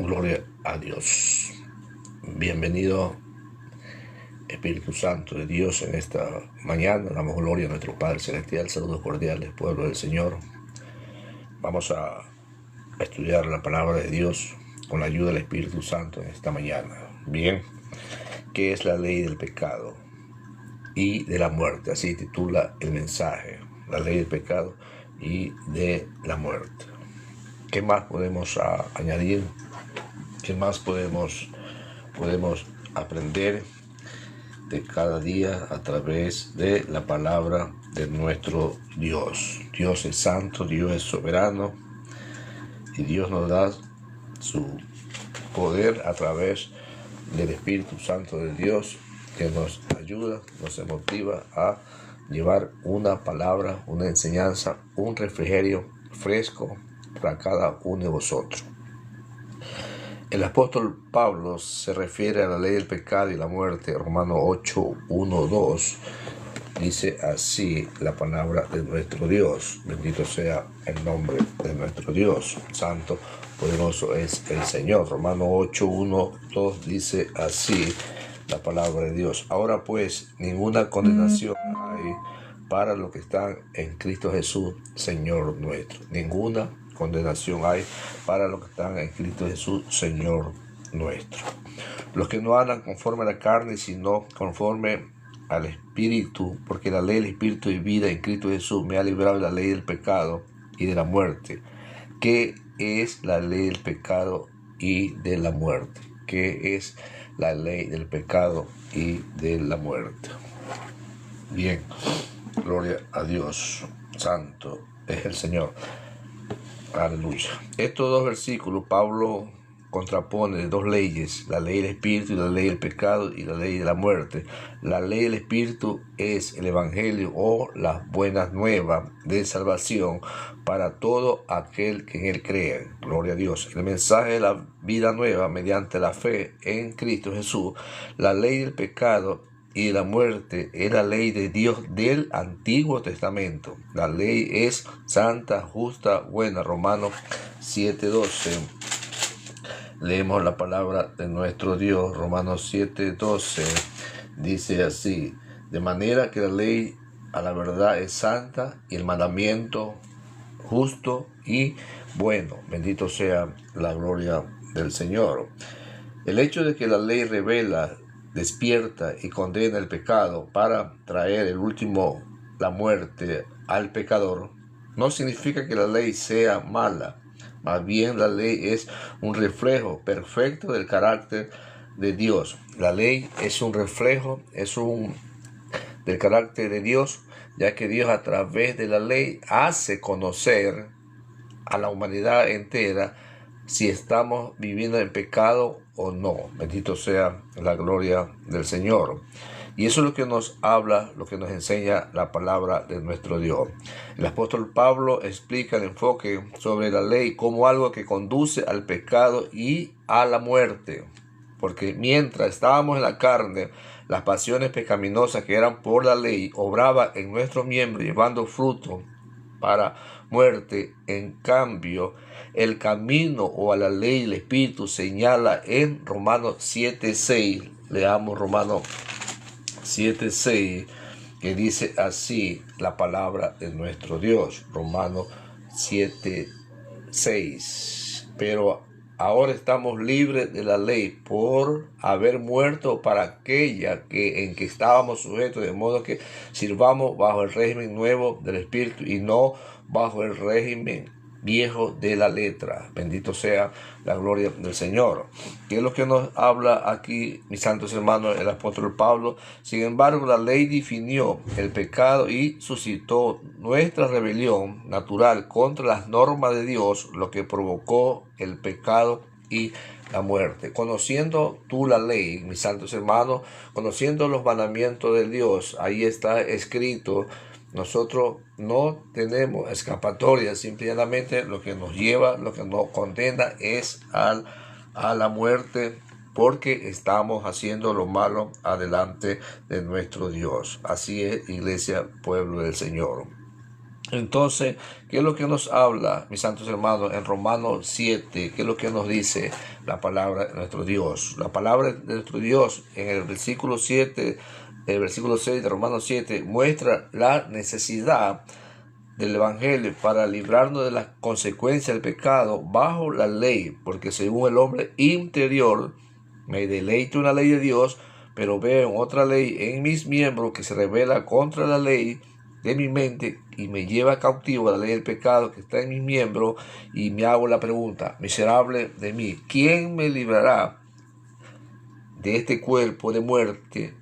Gloria a Dios. Bienvenido, Espíritu Santo de Dios, en esta mañana. Damos gloria a nuestro Padre Celestial. Saludos cordiales, pueblo del Señor. Vamos a estudiar la palabra de Dios con la ayuda del Espíritu Santo en esta mañana. Bien, ¿qué es la ley del pecado y de la muerte? Así titula el mensaje: la ley del pecado y de la muerte. ¿Qué más podemos añadir? ¿Qué más podemos aprender de cada día a través de la palabra de nuestro Dios? Dios es santo, Dios es soberano, y Dios nos da su poder a través del Espíritu Santo de Dios, que nos ayuda, nos motiva a llevar una palabra, una enseñanza, un refrigerio fresco para cada uno de vosotros. El apóstol Pablo se refiere a la ley del pecado y la muerte. Romanos 8, 1, 2 dice así la palabra de nuestro Dios. Bendito sea el nombre de nuestro Dios. Santo, poderoso es el Señor. Romanos 8, 1, 2 dice así la palabra de Dios. Ahora pues, ninguna condenación hay para los que están en Cristo Jesús, Señor nuestro. Ninguna condenación hay para los que están en Cristo Jesús, Señor nuestro. Los que no andan conforme a la carne, sino conforme al Espíritu, porque la ley del Espíritu y vida en Cristo Jesús me ha librado de la ley del pecado y de la muerte. ¿Qué es la ley del pecado y de la muerte? ¿Qué es la ley del pecado y de la muerte? Bien, gloria a Dios. Santo es el Señor. Aleluya. Estos dos versículos Pablo contrapone dos leyes: la ley del Espíritu y la ley del pecado y la ley de la muerte. La ley del Espíritu es el Evangelio o las buenas nuevas de salvación para todo aquel que en él cree. Gloria a Dios. El mensaje de la vida nueva mediante la fe en Cristo Jesús. La ley del pecado y de la muerte es la ley de Dios del Antiguo Testamento. La ley es santa, justa, buena. Romanos 7:12. Leemos la palabra de nuestro Dios. Romanos 7:12 dice así: de manera que la ley a la verdad es santa y el mandamiento justo y bueno. Bendito sea la gloria del Señor. El hecho de que la ley revela, despierta y condena el pecado para traer el último, la muerte, al pecador, no significa que la ley sea mala. Más bien, la ley es un reflejo perfecto del carácter de Dios. La ley es un reflejo, del carácter de Dios, ya que Dios a través de la ley hace conocer a la humanidad entera si estamos viviendo en pecado o no. Bendito sea la gloria del Señor. Y eso es lo que nos habla, lo que nos enseña la palabra de nuestro Dios. El apóstol Pablo explica el enfoque sobre la ley como algo que conduce al pecado y a la muerte. Porque mientras estábamos en la carne, las pasiones pecaminosas que eran por la ley obraban en nuestros miembros, llevando fruto para muerte. En cambio, el camino o a la ley del Espíritu señala en Romanos 7:6. Leamos Romanos 7:6, que dice así la palabra de nuestro Dios. Romanos 7:6. Pero ahora estamos libres de la ley por haber muerto para aquella en que estábamos sujetos, de modo que sirvamos bajo el régimen nuevo del Espíritu y no bajo el régimen viejo de la letra. Bendito sea la gloria del Señor. ¿Qué es lo que nos habla aquí, mis santos hermanos, el apóstol Pablo? Sin embargo, la ley definió el pecado y suscitó nuestra rebelión natural contra las normas de Dios, lo que provocó el pecado y la muerte. Conociendo tú la ley, mis santos hermanos, conociendo los mandamientos de Dios, ahí está escrito. Nosotros no tenemos escapatoria. Simplemente lo que nos lleva, lo que nos condena es a la muerte, porque estamos haciendo lo malo adelante de nuestro Dios. Así es, iglesia, pueblo del Señor. Entonces, ¿qué es lo que nos habla, mis santos hermanos, en Romanos 7? ¿Qué es lo que nos dice la palabra de nuestro Dios? La palabra de nuestro Dios en el versículo 7, el versículo 6 de Romanos 7, muestra la necesidad del Evangelio para librarnos de las consecuencias del pecado bajo la ley, porque según el hombre interior me deleito en la ley de Dios, pero veo en otra ley en mis miembros que se revela contra la ley de mi mente y me lleva cautivo a la ley del pecado que está en mis miembros, y me hago la pregunta, miserable de mí, ¿quién me librará de este cuerpo de muerte?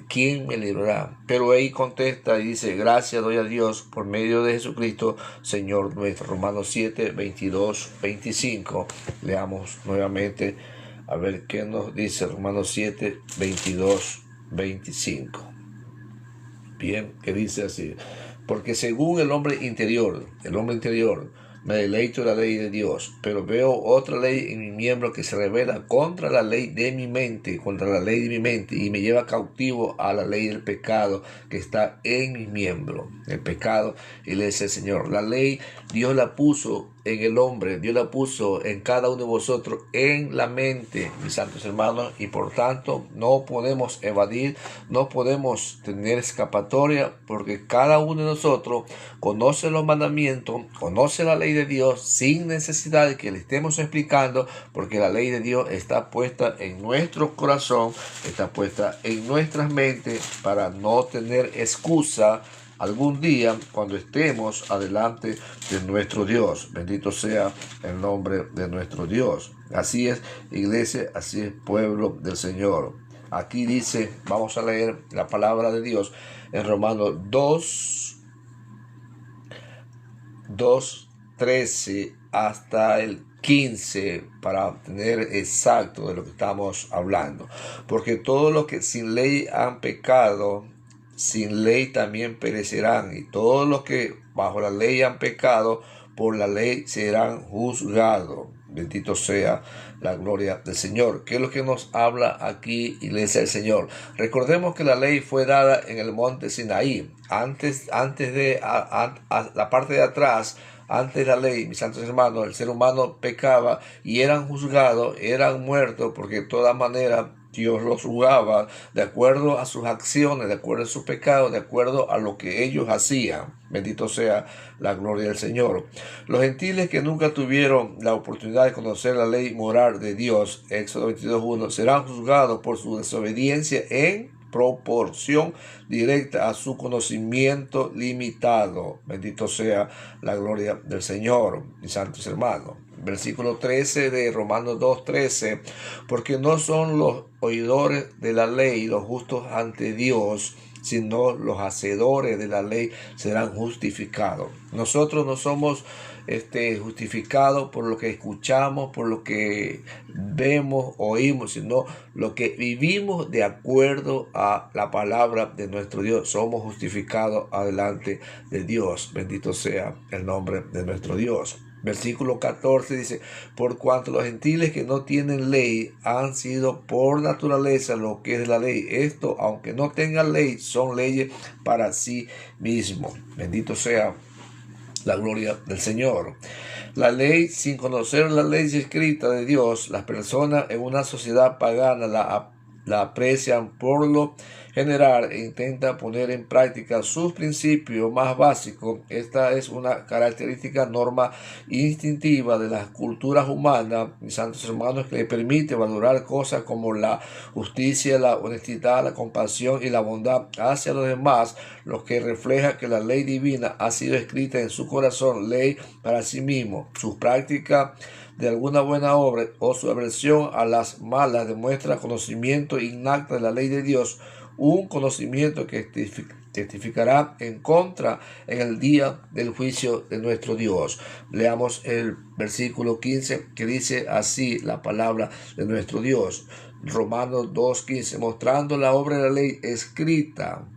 ¿Quién me librará? Pero ahí contesta y dice, gracias doy a Dios por medio de Jesucristo, Señor nuestro. Romanos 7, 22, 25. Leamos nuevamente a ver qué nos dice Romanos 7, 22, 25. Bien, que dice así, porque según el hombre interior, me deleito en la ley de Dios, pero veo otra ley en mi miembro que se revela contra la ley de mi mente, y me lleva cautivo a la ley del pecado que está en mi miembro. El pecado, y le dice el Señor, la ley Dios la puso en el hombre, Dios la puso en cada uno de vosotros, en la mente, mis santos hermanos, y por tanto no podemos evadir, no podemos tener escapatoria, porque cada uno de nosotros conoce los mandamientos, conoce la ley de Dios sin necesidad de que le estemos explicando, porque la ley de Dios está puesta en nuestro corazón, está puesta en nuestras mentes para no tener excusa algún día cuando estemos adelante de nuestro Dios. Bendito sea el nombre de nuestro Dios. Así es, iglesia, así es, pueblo del Señor. Aquí dice, vamos a leer la palabra de Dios en Romanos 2:13 hasta el 15 para tener exacto de lo que estamos hablando. Porque todos los que sin ley han pecado, sin ley también perecerán, y todos los que bajo la ley han pecado, por la ley serán juzgados. Bendito sea la gloria del Señor. ¿Qué es lo que nos habla aquí, iglesia del Señor? Recordemos que la ley fue dada en el monte Sinaí. Antes de la parte de atrás, antes de la ley, mis santos hermanos, el ser humano pecaba y eran juzgados, eran muertos, porque de todas maneras Dios los juzgaba de acuerdo a sus acciones, de acuerdo a sus pecados, de acuerdo a lo que ellos hacían. Bendito sea la gloria del Señor. Los gentiles que nunca tuvieron la oportunidad de conocer la ley moral de Dios, Éxodo 22:1, serán juzgados por su desobediencia en proporción directa a su conocimiento limitado. Bendito sea la gloria del Señor, mis santos hermanos. Versículo 13 de Romanos 2:13, porque no son los oidores de la ley los justos ante Dios, sino los hacedores de la ley serán justificados. Nosotros no somos justificados por lo que escuchamos, por lo que vemos, oímos, sino lo que vivimos de acuerdo a la palabra de nuestro Dios. Somos justificados adelante de Dios. Bendito sea el nombre de nuestro Dios. Versículo 14 dice, por cuanto los gentiles que no tienen ley han sido por naturaleza lo que es la ley. Esto, aunque no tengan ley, son leyes para sí mismos. Bendito sea la gloria del Señor. La ley, sin conocer la ley escrita de Dios, las personas en una sociedad pagana la aprecian por lo general e intentan poner en práctica sus principios más básicos. Esta es una característica norma instintiva de las culturas humanas, mis santos hermanos, que le permite valorar cosas como la justicia, la honestidad, la compasión y la bondad hacia los demás, lo que refleja que la ley divina ha sido escrita en su corazón, ley para sí mismo. Sus prácticas de alguna buena obra o su aversión a las malas demuestra conocimiento innato de la ley de Dios, un conocimiento que testificará en contra en el día del juicio de nuestro Dios. Leamos el versículo 15 que dice así la palabra de nuestro Dios. Romanos 2:15, mostrando la obra de la ley escrita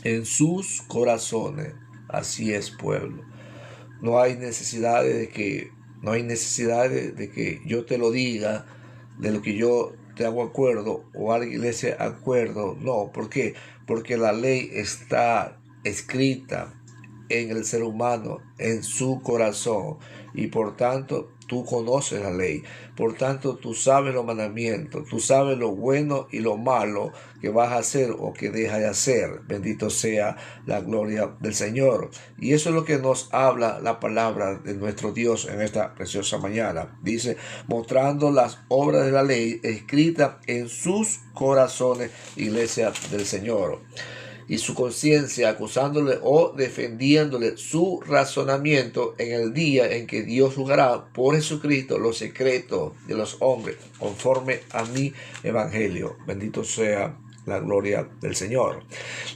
en sus corazones. Así es, pueblo. No hay necesidad de que yo te lo diga, de lo que yo te hago acuerdo o a la iglesia acuerdo. No, ¿por qué? Porque la ley está escrita en el ser humano, en su corazón, y por tanto tú conoces la ley, por tanto tú sabes los mandamientos, tú sabes lo bueno y lo malo que vas a hacer o que dejas de hacer. Bendito sea la gloria del Señor. Y eso es lo que nos habla la palabra de nuestro Dios en esta preciosa mañana. Dice, mostrando las obras de la ley escritas en sus corazones, iglesia del Señor, y su conciencia, acusándole o defendiéndole su razonamiento en el día en que Dios juzgará por Jesucristo los secretos de los hombres, conforme a mi evangelio. Bendito sea la gloria del Señor.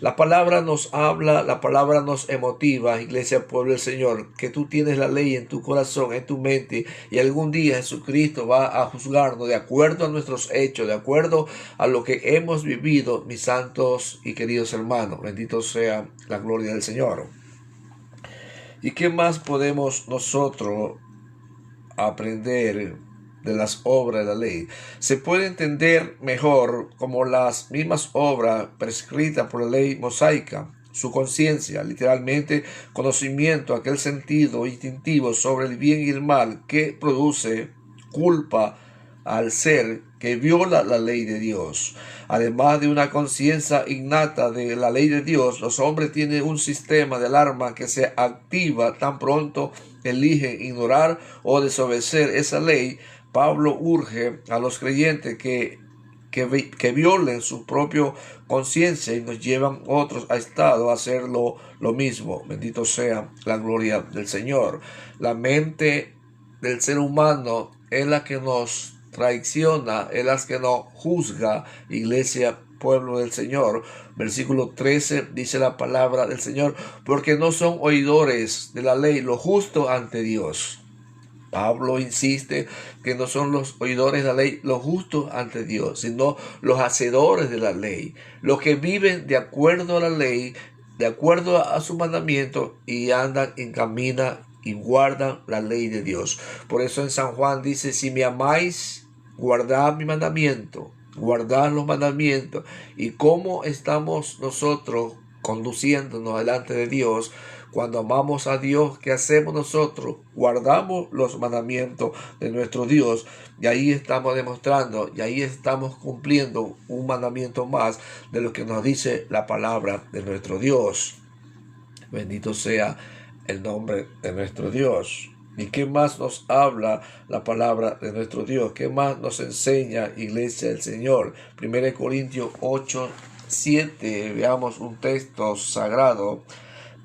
La palabra nos habla, la palabra nos emotiva, iglesia, pueblo del Señor, que tú tienes la ley en tu corazón, en tu mente, y algún día Jesucristo va a juzgarnos de acuerdo a nuestros hechos, de acuerdo a lo que hemos vivido, mis santos y queridos hermanos. Bendito sea la gloria del Señor. ¿Y qué más podemos nosotros aprender de las obras de la ley? Se puede entender mejor como las mismas obras prescritas por la ley mosaica. Su conciencia, literalmente conocimiento, aquel sentido instintivo sobre el bien y el mal que produce culpa al ser que viola la ley de Dios. Además de una conciencia innata de la ley de Dios, los hombres tienen un sistema de alarma que se activa tan pronto eligen ignorar o desobedecer esa ley. Pablo urge a los creyentes que violen su propia conciencia y nos llevan otros a estado a hacer lo mismo. Bendito sea la gloria del Señor. La mente del ser humano es la que nos traiciona, es la que nos juzga, iglesia, pueblo del Señor. Versículo 13 dice la palabra del Señor, porque no son oidores de la ley lo justo ante Dios. Pablo insiste que no son los oidores de la ley los justos ante Dios, sino los hacedores de la ley, los que viven de acuerdo a la ley, de acuerdo a su mandamiento, y andan en camino y guardan la ley de Dios. Por eso en San Juan dice, si me amáis, guardad mi mandamiento, guardad los mandamientos. ¿Y cómo estamos nosotros conduciéndonos delante de Dios? Cuando amamos a Dios, ¿qué hacemos nosotros? Guardamos los mandamientos de nuestro Dios, y ahí estamos demostrando, y ahí estamos cumpliendo un mandamiento más de lo que nos dice la palabra de nuestro Dios. Bendito sea el nombre de nuestro Dios. ¿Y qué más nos habla la palabra de nuestro Dios? ¿Qué más nos enseña, iglesia del Señor? 1 Corintios 8, 7, veamos un texto sagrado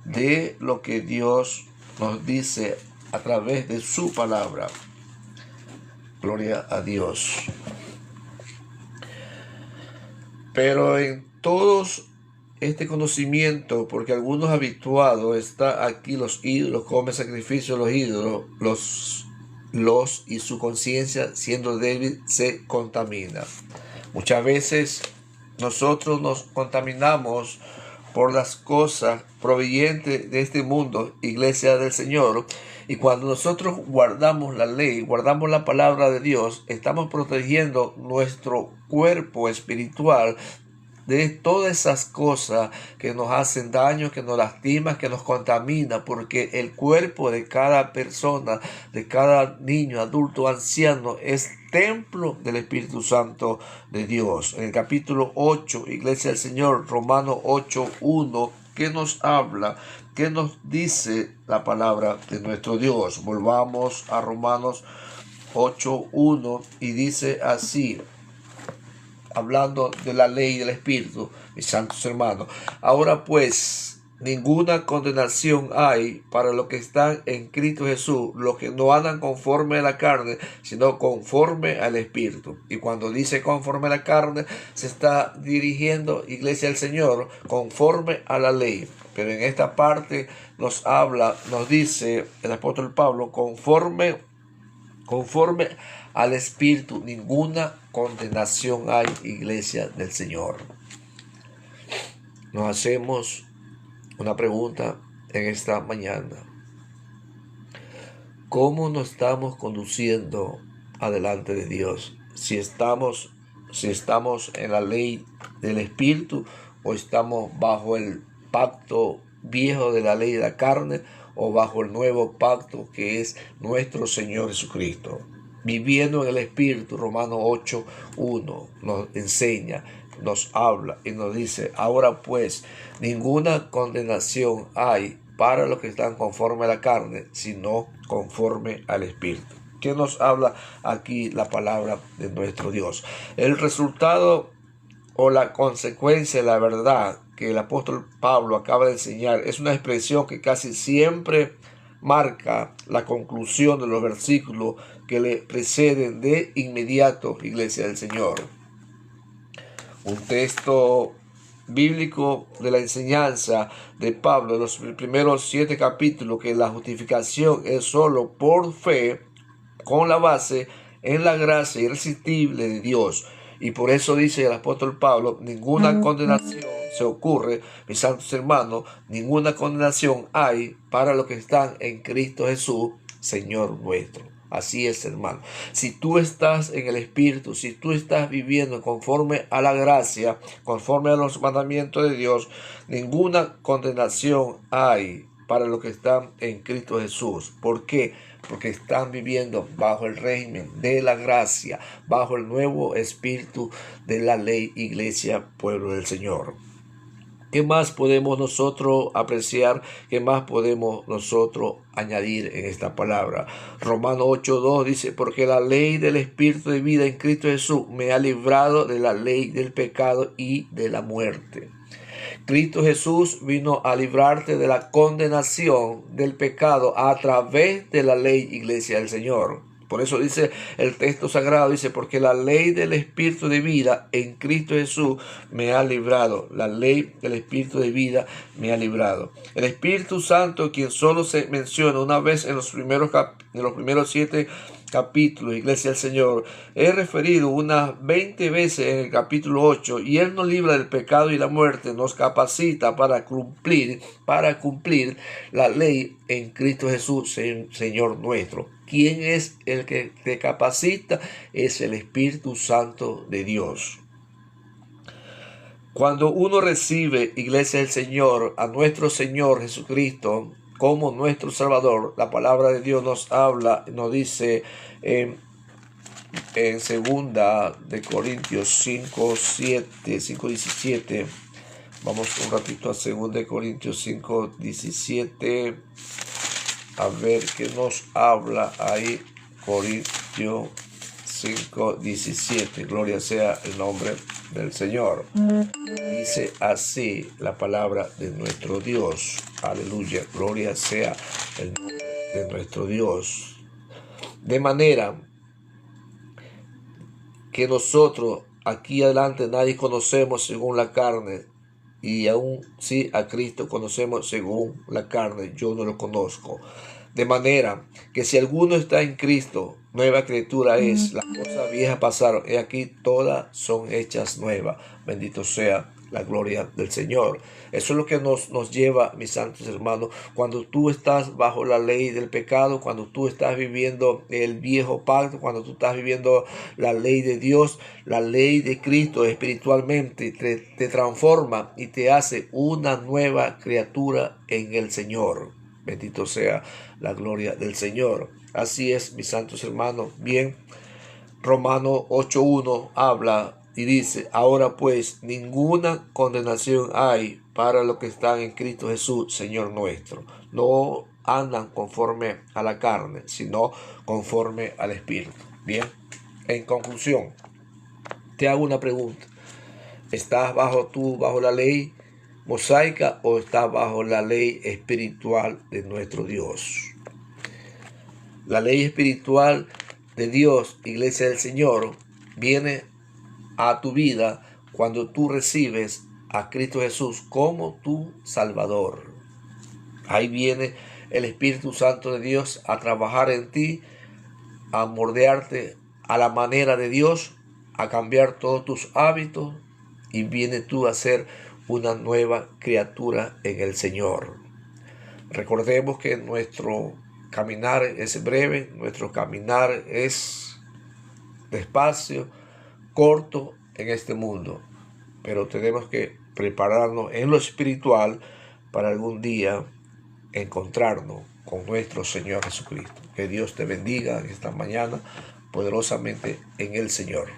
de lo que Dios nos dice a través de su palabra. Gloria a Dios. Pero en todos este conocimiento, porque algunos habituados está aquí los ídolos, comen sacrificios los ídolos, y su conciencia siendo débil se contamina. Muchas veces nosotros nos contaminamos por las cosas provenientes de este mundo, iglesia del Señor, y cuando nosotros guardamos la ley, guardamos la palabra de Dios, estamos protegiendo nuestro cuerpo espiritual de todas esas cosas que nos hacen daño, que nos lastiman, que nos contamina, porque el cuerpo de cada persona, de cada niño, adulto, anciano, es templo del Espíritu Santo de Dios. En el capítulo 8, Iglesia del Señor, Romanos 8:1, ¿qué nos habla? ¿Qué nos dice la palabra de nuestro Dios? Volvamos a Romanos 8:1 y dice así, hablando de la ley del Espíritu, mis santos hermanos. Ahora pues, ninguna condenación hay para los que están en Cristo Jesús, los que no andan conforme a la carne, sino conforme al Espíritu. Y cuando dice conforme a la carne, se está dirigiendo, iglesia del Señor, conforme a la ley. Pero en esta parte nos habla, nos dice el apóstol Pablo, conforme al Espíritu, ninguna condenación hay, iglesia del Señor. Nos hacemos una pregunta en esta mañana. ¿Cómo nos estamos conduciendo adelante de Dios? Si estamos en la ley del Espíritu o estamos bajo el pacto viejo de la ley de la carne o bajo el nuevo pacto que es nuestro Señor Jesucristo. Viviendo en el Espíritu, Romanos 8:1 nos enseña, nos habla y nos dice: ahora pues, ninguna condenación hay para los que están conforme a la carne, sino conforme al Espíritu. ¿Qué nos habla aquí la palabra de nuestro Dios? El resultado o la consecuencia de la verdad que el apóstol Pablo acaba de enseñar es una expresión que casi siempre marca la conclusión de los versículos que le preceden de inmediato, iglesia del Señor. Un texto bíblico de la enseñanza de Pablo, los primeros 7 capítulos, que la justificación es solo por fe, con la base en la gracia irresistible de Dios. Y por eso dice el apóstol Pablo: ninguna condenación se ocurre, mis santos hermanos, ninguna condenación hay para los que están en Cristo Jesús, Señor nuestro. Así es, hermano. Si tú estás en el Espíritu, si tú estás viviendo conforme a la gracia, conforme a los mandamientos de Dios, ninguna condenación hay para los que están en Cristo Jesús. ¿Por qué? Porque están viviendo bajo el régimen de la gracia, bajo el nuevo espíritu de la ley, iglesia, pueblo del Señor. ¿Qué más podemos nosotros apreciar? ¿Qué más podemos nosotros añadir en esta palabra? Romanos 8:2 dice: porque la ley del Espíritu de vida en Cristo Jesús me ha librado de la ley del pecado y de la muerte. Cristo Jesús vino a librarte de la condenación del pecado a través de la ley, iglesia del Señor. Por eso dice el texto sagrado, dice: porque la ley del Espíritu de vida en Cristo Jesús me ha librado. La ley del Espíritu de vida me ha librado. El Espíritu Santo, quien solo se menciona una vez en los primeros 7 capítulos, iglesia del Señor, es referido unas 20 veces en el capítulo 8, y Él nos libra del pecado y la muerte, nos capacita para cumplir la ley en Cristo Jesús, Señor nuestro. ¿Quién es el que te capacita? Es el Espíritu Santo de Dios. Cuando uno recibe, iglesia del Señor, a nuestro Señor Jesucristo como nuestro Salvador, la palabra de Dios nos habla, nos dice en 2 de Corintios 5:17. Vamos un ratito a 2 de Corintios 5:17. A ver qué nos habla ahí. Corintios 5:17. Gloria sea el nombre del Señor. Dice así la palabra de nuestro Dios. Aleluya. Gloria sea el nombre de nuestro Dios. De manera que nosotros aquí adelante nadie conocemos según la carne, y aún si a Cristo conocemos según la carne, yo no lo conozco. De manera que si alguno está en Cristo, nueva criatura es. Las cosas viejas pasaron, y aquí todas son hechas nuevas. Bendito sea la gloria del Señor. Eso es lo que nos lleva, mis santos hermanos, cuando tú estás bajo la ley del pecado, cuando tú estás viviendo el viejo pacto, cuando tú estás viviendo la ley de Dios, la ley de Cristo espiritualmente te transforma y te hace una nueva criatura en el Señor. Bendito sea la gloria del Señor. Así es, mis santos hermanos. Bien, Romanos 8:1 habla y dice: ahora pues, ninguna condenación hay para los que están en Cristo Jesús, Señor nuestro. No andan conforme a la carne, sino conforme al Espíritu. Bien, en conclusión, te hago una pregunta. ¿Estás bajo la ley mosaica o estás bajo la ley espiritual de nuestro Dios? La ley espiritual de Dios, iglesia del Señor, viene a tu vida cuando tú recibes a Cristo Jesús como tu Salvador. Ahí viene el Espíritu Santo de Dios a trabajar en ti, a moldearte a la manera de Dios, a cambiar todos tus hábitos, y viene tú a ser una nueva criatura en el Señor. Recordemos que nuestro caminar es breve, nuestro caminar es despacio, corto en este mundo, pero tenemos que prepararnos en lo espiritual para algún día encontrarnos con nuestro Señor Jesucristo. Que Dios te bendiga esta mañana poderosamente en el Señor.